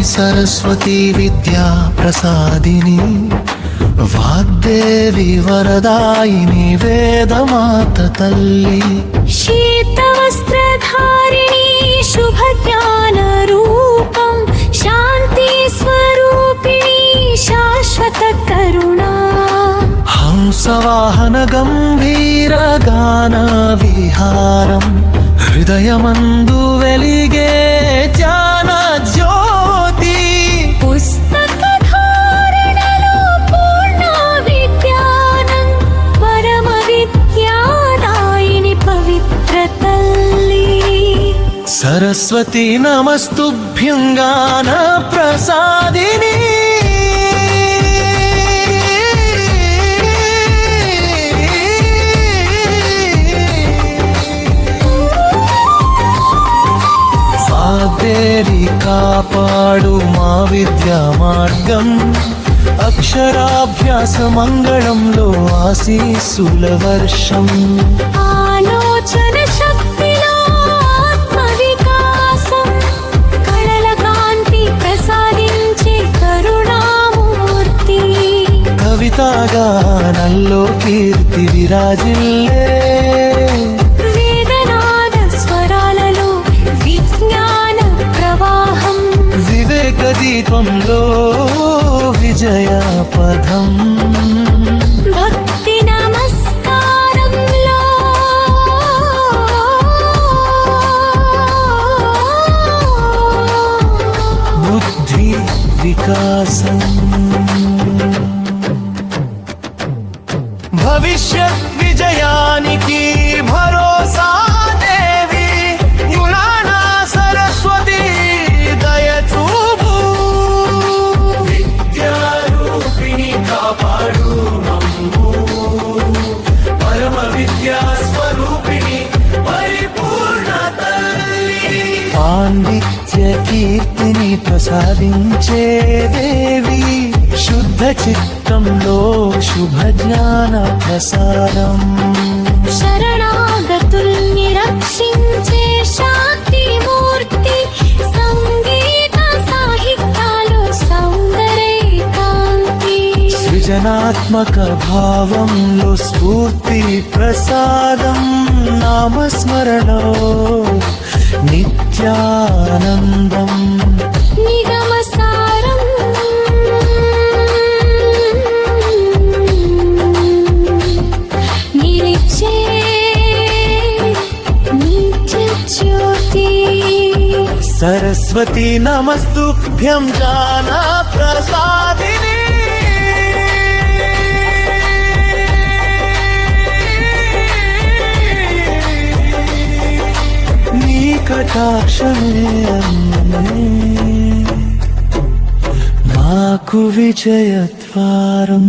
సరస్వతి విద్యా ప్రసాదిని వాగ్దేవి వరదాయిని వేదమాత తల్లి శీతవస్త్రధారిణి శుభజ్ఞాన రూపం శాంతి స్వరూపిణి శాశ్వత కరుణా హంసవాహన గంభీర గాన విహారం హృదయమందు వెలిగే జ్ఞాన జ్యోతి పుస్తక ధారణలో పూర్ణ విజ్ఞానం పరమ విద్యాదాయిని పవిత్ర తల్లి సరస్వతి నమస్తుభ్యం గాన ప్రసాదిని వాగ్దేవి కాపాడు మా విద్యా మార్గం అక్షరాభ్యాస మంగళంలో ఆశీస్సుల వర్షం ఆలోచన శక్తిలో ఆత్మ వికాసం కళల కాంతి ప్రసాదించే కరుణామూర్తి కవితాగానంలో కీర్తి విరాజిల్లే వేదనాద స్వరాలలో విజ్ఞాన ప్రవాహం వివేక దీపంలో విజయ పదం భక్తి నమస్కారంలో బుద్ధి వికాసం భవిష్యత్ విజయానికి భరోసా దేవి యులానా సరస్వతి దయచూపు విద్యారూపిణి కాపాడు మమ్ము పరమ విద్యా స్వరూపిణి పరిపూర్ణ తల్లి పాండిత్య కీర్తిని ప్రసాదించే దేవి శుద్ధ చిత్తంలో శుభ జ్ఞాన ప్రసారం శరణాగతుల్ని రక్షించే శాంతి మూర్తి సంగీత సాహిత్యాలు సౌందర్య కాంతి సృజనాత్మక భావంలో స్ఫూర్తి ప్రసాదం నామస్మరణో నిత్యానందం నిగమ సారం నిలిచే నిత్య జ్యోతి సరస్వతి నమస్తుభ్యం జ్ఞాన ప్రసాదిని నీ కటాక్షమే అన్నమే మాకు విజయద్వారం